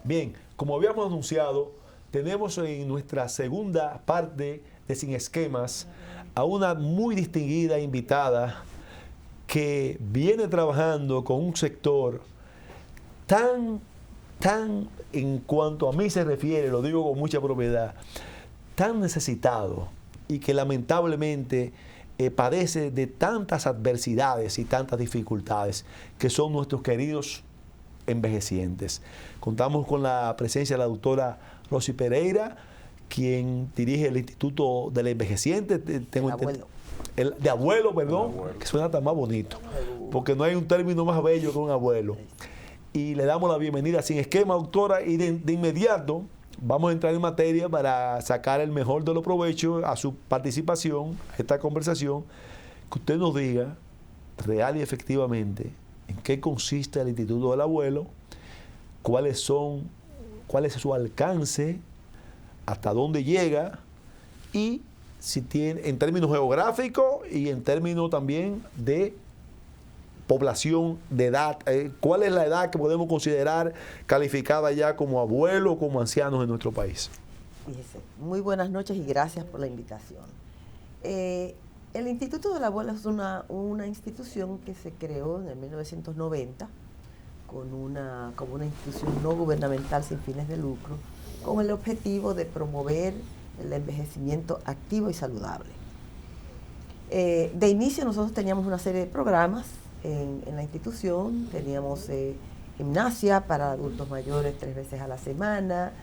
Bien, como habíamos anunciado, tenemos en nuestra segunda parte de Sin Esquemas a una muy distinguida invitada que viene trabajando con un sector tan, en cuanto a mí se refiere, lo digo con mucha propiedad, tan necesitado y que lamentablemente padece de tantas adversidades y tantas dificultades que son nuestros queridos envejecientes. Contamos con la presencia de la doctora Rosy Pereira, quien dirige el Instituto del Envejeciente. De abuelo, perdón, que suena tan más bonito, porque no hay un término más bello que un abuelo. Y le damos la bienvenida sin esquema, doctora, y de inmediato vamos a entrar en materia para sacar el mejor de los provechos a su participación, a esta conversación, que usted nos diga real y efectivamente en qué consiste el Instituto del Abuelo, cuál es su alcance, hasta dónde llega y si tiene, en términos geográficos y en términos también de población, de edad, cuál es la edad que podemos considerar calificada ya como abuelo o como ancianos en nuestro país. Fíjese, muy buenas noches y gracias por la invitación. El Instituto del Abuelo es una institución que se creó en el 1990 como una institución no gubernamental sin fines de lucro, con el objetivo de promover el envejecimiento activo y saludable. De inicio nosotros teníamos una serie de programas en la institución, teníamos gimnasia para adultos mayores 3 veces a la semana,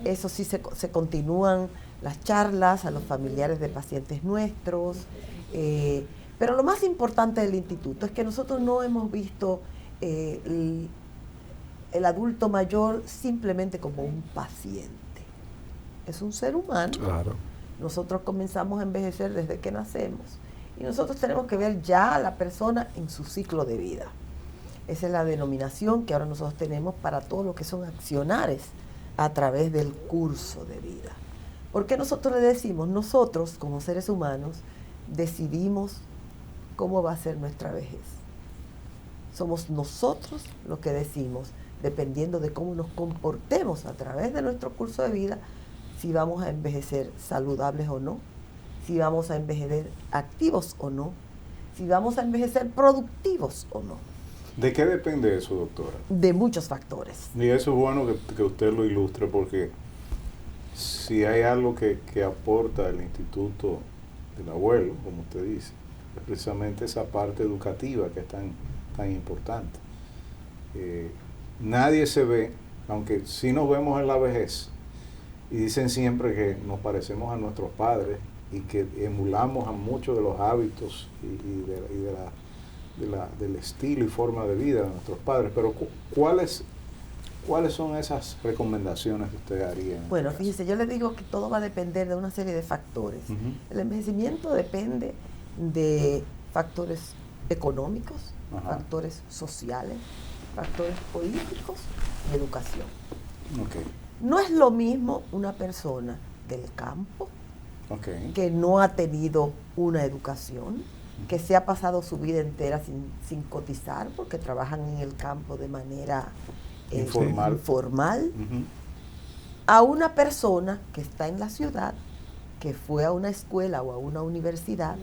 eso sí se continúan las charlas a los familiares de pacientes nuestros, pero lo más importante del instituto es que nosotros no hemos visto el adulto mayor simplemente como un paciente. Es un ser humano. Claro. Nosotros comenzamos a envejecer desde que nacemos y nosotros tenemos que ver ya a la persona en su ciclo de vida. Esa es la denominación que ahora nosotros tenemos para todo lo que son accionares a través del curso de vida. Porque nosotros le decimos, nosotros como seres humanos decidimos cómo va a ser nuestra vejez. Somos nosotros los que decimos, dependiendo de cómo nos comportemos a través de nuestro curso de vida, si vamos a envejecer saludables o no, si vamos a envejecer activos o no, si vamos a envejecer productivos o no. ¿De qué depende eso, doctora? De muchos factores. Y eso es bueno que usted lo ilustre, porque si hay algo que aporta el Instituto del Abuelo, como usted dice, es precisamente esa parte educativa que es tan importante. Nadie se ve, aunque sí nos vemos en la vejez, y dicen siempre que nos parecemos a nuestros padres y que emulamos a muchos de los hábitos del estilo y forma de vida de nuestros padres, pero ¿cuáles son esas recomendaciones que usted haría? Bueno, fíjese, yo le digo que todo va a depender de una serie de factores. El envejecimiento depende de factores económicos, factores sociales, factores políticos y educación. Okay. No es lo mismo una persona del campo que no ha tenido una educación, que se ha pasado su vida entera sin cotizar porque trabajan en el campo de manera informal, a una persona que está en la ciudad, que fue a una escuela o a una universidad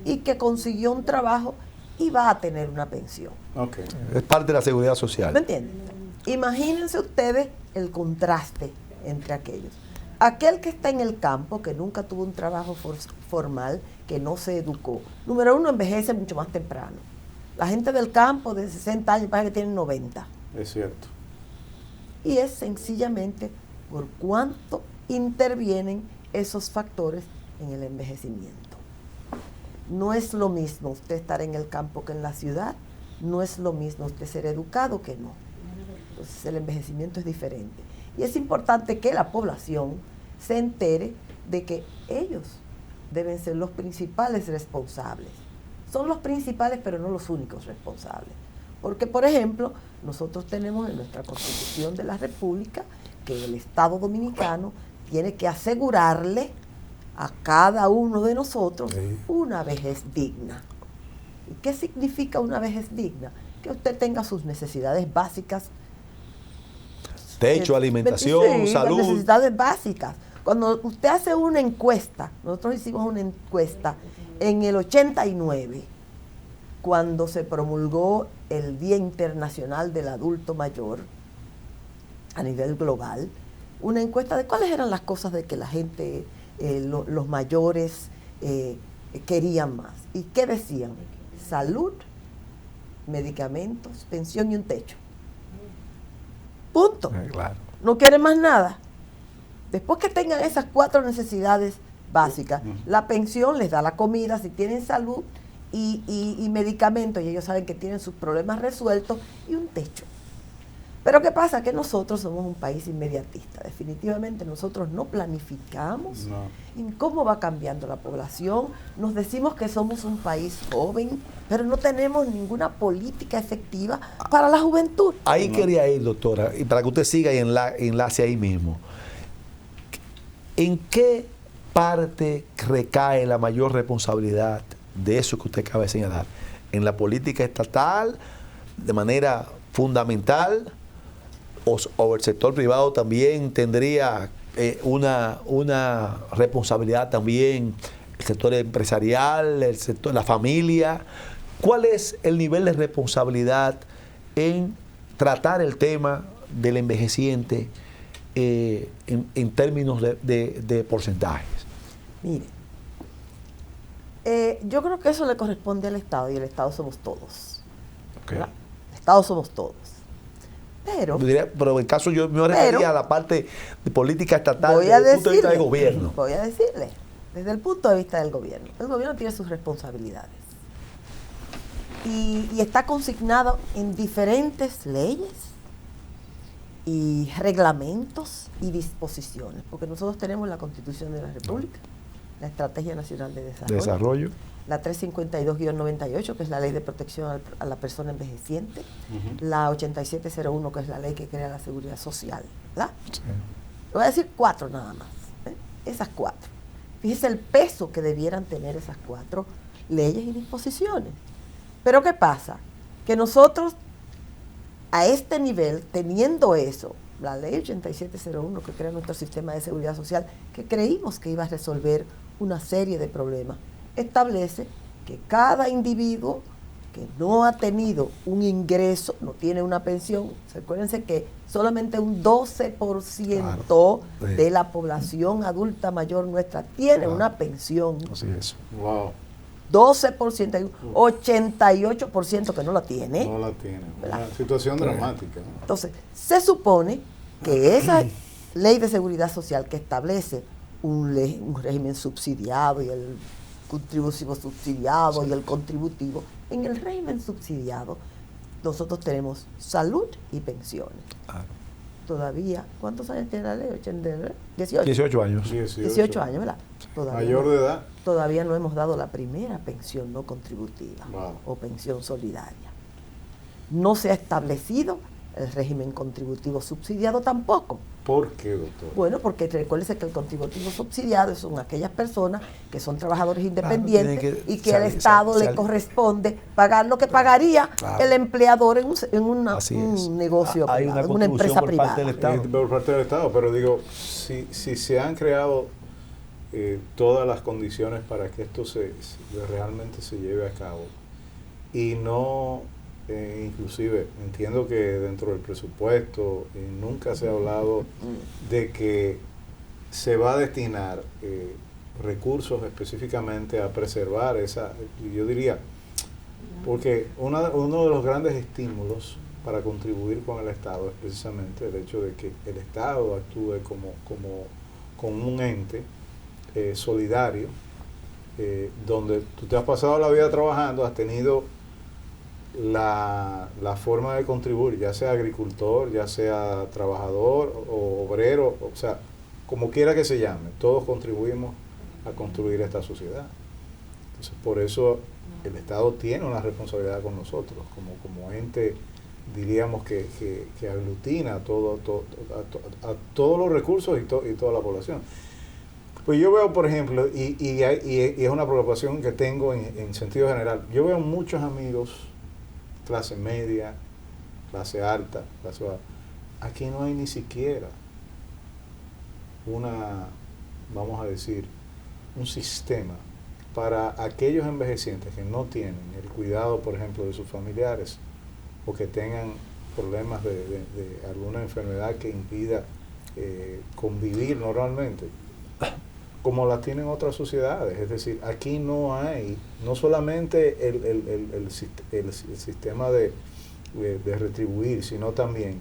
y que consiguió un trabajo y va a tener una pensión. Okay. Es parte de la seguridad social. ¿Me entienden? Imagínense ustedes el contraste entre aquellos. Aquel que está en el campo, que nunca tuvo un trabajo formal, que no se educó. Número uno, envejece mucho más temprano. La gente del campo de 60 años parece que tienen 90. Es cierto. Y es sencillamente por cuánto intervienen esos factores en el envejecimiento. No es lo mismo usted estar en el campo que en la ciudad, no es lo mismo usted ser educado que no. Entonces el envejecimiento es diferente. Y es importante que la población se entere de que ellos deben ser los principales responsables. Son los principales, pero no los únicos responsables. Porque, por ejemplo, nosotros tenemos en nuestra Constitución de la República que el Estado Dominicano tiene que asegurarle a cada uno de nosotros una vejez digna. ¿Y qué significa una vejez digna? Que usted tenga sus necesidades básicas Techo, alimentación, sí, salud. las necesidades básicas. Cuando usted hace una encuesta, nosotros hicimos una encuesta en el 89, cuando se promulgó el Día Internacional del Adulto Mayor a nivel global, una encuesta de cuáles eran las cosas de que la gente, los mayores querían más. ¿Y qué decían? Salud, medicamentos, pensión y un techo. Punto. Claro. No quieren más nada. Después que tengan esas 4 necesidades básicas, la pensión les da la comida, si tienen salud y medicamentos, y ellos saben que tienen sus problemas resueltos, y un techo. Pero ¿qué pasa? Que nosotros somos un país inmediatista. Definitivamente nosotros no planificamos en cómo va cambiando la población. Nos decimos que somos un país joven, pero no tenemos ninguna política efectiva para la juventud. Ahí quería ir, doctora, y para que usted siga y enlace ahí mismo. ¿En qué parte recae la mayor responsabilidad de eso que usted acaba de señalar? ¿En la política estatal de manera fundamental? ¿O el sector privado también tendría una responsabilidad también? ¿El sector empresarial, el sector, la familia? ¿Cuál es el nivel de responsabilidad en tratar el tema del envejeciente en términos de porcentajes? Mire, yo creo que eso le corresponde al Estado, y el Estado somos todos. Okay. El Estado somos todos. Pero en el caso yo me refería a la parte de política estatal desde el punto de vista del gobierno. Voy a decirle, desde el punto de vista del gobierno. El gobierno tiene sus responsabilidades. Y está consignado en diferentes leyes y reglamentos y disposiciones, porque nosotros tenemos la Constitución de la República, la Estrategia Nacional de Desarrollo, la 352-98, que es la Ley de Protección a la Persona Envejeciente, la 8701, que es la ley que crea la Seguridad Social, ¿verdad? Sí. Voy a decir 4 nada más, esas 4. Fíjese el peso que debieran tener esas 4 leyes y disposiciones. Pero ¿qué pasa? Que nosotros, a este nivel, teniendo eso, la ley 8701 que crea nuestro sistema de seguridad social, que creímos que iba a resolver una serie de problemas, establece que cada individuo que no ha tenido un ingreso, no tiene una pensión, acuérdense que solamente un 12% de la población adulta mayor nuestra tiene una pensión. Así es. Wow. 12%, hay un 88% que no la tiene. No la tiene. Una situación dramática, ¿no? Entonces, se supone que esa ley de seguridad social que establece un régimen subsidiado y el contributivo subsidiado y el contributivo, en el régimen subsidiado nosotros tenemos salud y pensiones. Todavía, ¿cuántos años tiene la ley? 18 años. 18 años, ¿verdad? Todavía mayor de edad. Todavía no hemos dado la primera pensión no contributiva o pensión solidaria. No se ha establecido el régimen contributivo subsidiado tampoco. ¿Por qué, doctor? Bueno, porque recuérdese que el contributivo subsidiado son aquellas personas que son trabajadores independientes y que al Estado le corresponde pagar lo que pagaría el empleador en un negocio privado, en una empresa privada. Por parte del Estado, pero digo, si se han creado todas las condiciones para que esto realmente se lleve a cabo y no... inclusive entiendo que dentro del presupuesto nunca se ha hablado de que se va a destinar recursos específicamente a preservar esa, yo diría, porque uno de los grandes estímulos para contribuir con el Estado es precisamente el hecho de que el Estado actúe como un ente solidario, donde tú te has pasado la vida trabajando, has tenido la forma de contribuir, ya sea agricultor, ya sea trabajador o obrero, o sea, como quiera que se llame, todos contribuimos a construir esta sociedad. Entonces, por eso el Estado tiene una responsabilidad con nosotros, como ente, diríamos, que aglutina a todos los recursos y toda la población. Pues yo veo, por ejemplo, y es una preocupación que tengo en sentido general, yo veo muchos amigos clase media, clase alta, clase baja, aquí no hay ni siquiera vamos a decir, un sistema para aquellos envejecientes que no tienen el cuidado, por ejemplo, de sus familiares o que tengan problemas de alguna enfermedad que impida convivir normalmente, como la tienen otras sociedades. Es decir, aquí no hay, no solamente el sistema de retribuir, sino también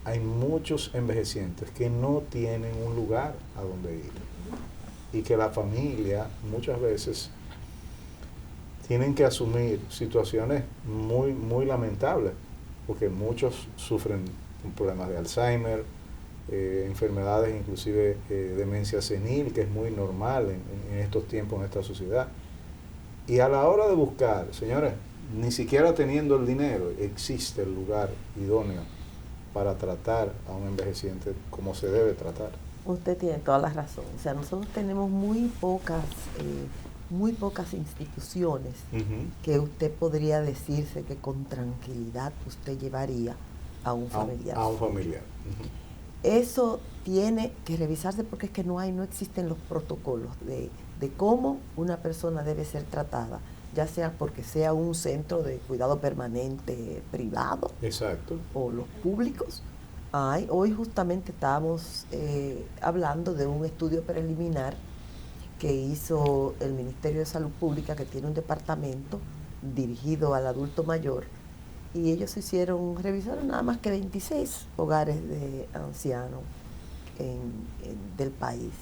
hay muchos envejecientes que no tienen un lugar a donde ir y que la familia muchas veces tienen que asumir situaciones muy, muy lamentables, porque muchos sufren problemas de Alzheimer, enfermedades, inclusive demencia senil, que es muy normal en estos tiempos, en esta sociedad. Y a la hora de buscar, señores, ni siquiera teniendo el dinero, existe el lugar idóneo para tratar a un envejeciente como se debe tratar. Usted tiene toda la razón. O sea, nosotros tenemos muy pocas instituciones que usted podría decirse que con tranquilidad usted llevaría a un familiar. A un familiar. Eso tiene que revisarse porque es que no existen los protocolos de cómo una persona debe ser tratada, ya sea porque sea un centro de cuidado permanente privado. Exacto. O los públicos. Hoy justamente estábamos hablando de un estudio preliminar que hizo el Ministerio de Salud Pública, que tiene un departamento dirigido al adulto mayor, y ellos revisaron nada más que 26 hogares de ancianos del país.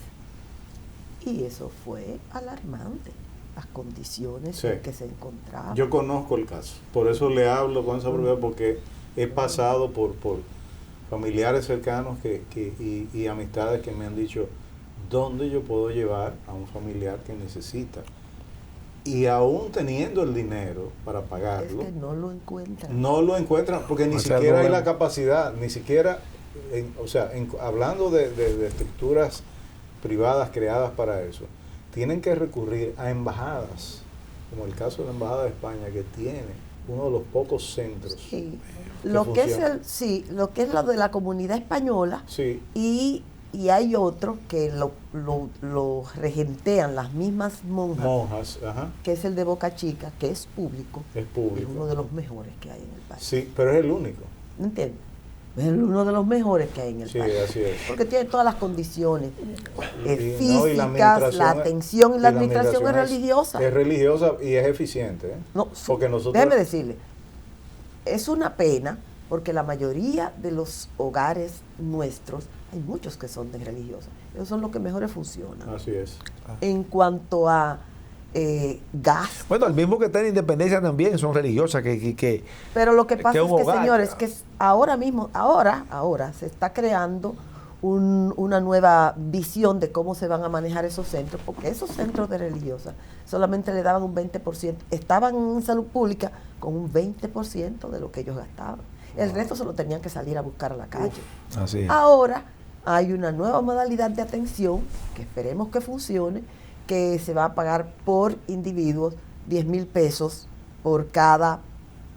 Y eso fue alarmante, las condiciones en que se encontraban. Yo conozco el caso, por eso le hablo con esa propiedad, porque he pasado por familiares cercanos y amistades que me han dicho dónde yo puedo llevar a un familiar que necesita. Y aún teniendo el dinero para pagarlo, es que no lo encuentran. No lo encuentran porque ni siquiera hay la capacidad, ni siquiera, hablando de estructuras privadas creadas para eso, tienen que recurrir a embajadas, como el caso de la Embajada de España, que tiene uno de los pocos centros. Sí. Lo que es lo de la comunidad española, sí. y hay otro que lo regentean las mismas monjas, ajá. Que es el de Boca Chica, que es público. Es público. Es uno de los mejores que hay en el país. Sí, pero es el único. ¿Entiendes? Es uno de los mejores que hay en el país. Sí, así es. Porque tiene todas las condiciones físicas, la atención y la administración es religiosa. Es religiosa y es eficiente. No, porque nosotros... Déjeme decirle, es una pena porque la mayoría de los hogares nuestros, hay muchos que son de religiosas. Esos son los que mejores funcionan. Así es. En cuanto a gas. Bueno, el mismo que está en Independencia también son religiosas. Pero lo que pasa es que, hogar, señores, que ahora mismo se está creando una nueva visión de cómo se van a manejar esos centros, porque esos centros de religiosas solamente le daban un 20%, estaban en salud pública con un 20% de lo que ellos gastaban. El resto se lo tenían que salir a buscar a la calle. Así es. Ahora hay una nueva modalidad de atención, que esperemos que funcione, que se va a pagar por individuos 10,000 pesos por cada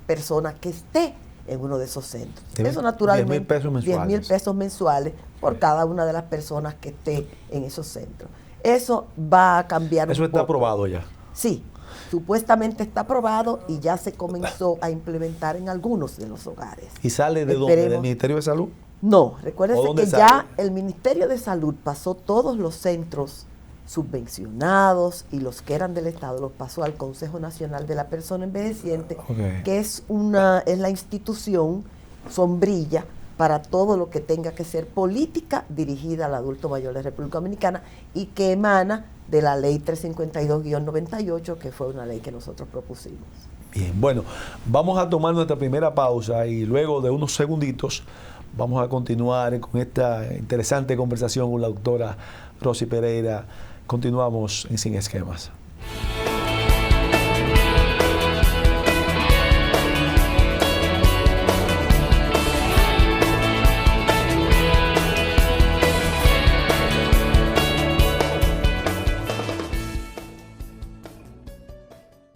persona que esté en uno de esos centros. Eso naturalmente, 10,000 pesos mensuales por cada una de las personas que esté en esos centros. Eso va a cambiar. Eso está aprobado ya. Sí, supuestamente está aprobado y ya se comenzó a implementar en algunos de los hogares. ¿Y sale de dónde? ¿Del Ministerio de Salud? No, recuérdese que sale? ya el Ministerio de Salud pasó todos los centros subvencionados y los que eran del Estado los pasó al Consejo Nacional de la Persona Envejeciente, que es la institución sombrilla para todo lo que tenga que ser política dirigida al adulto mayor de República Dominicana y que emana de la ley 352-98, que fue una ley que nosotros propusimos. Bien, bueno, vamos a tomar nuestra primera pausa y luego de unos segunditos vamos a continuar con esta interesante conversación con la doctora Rosy Pereira. Continuamos en Sin Esquemas.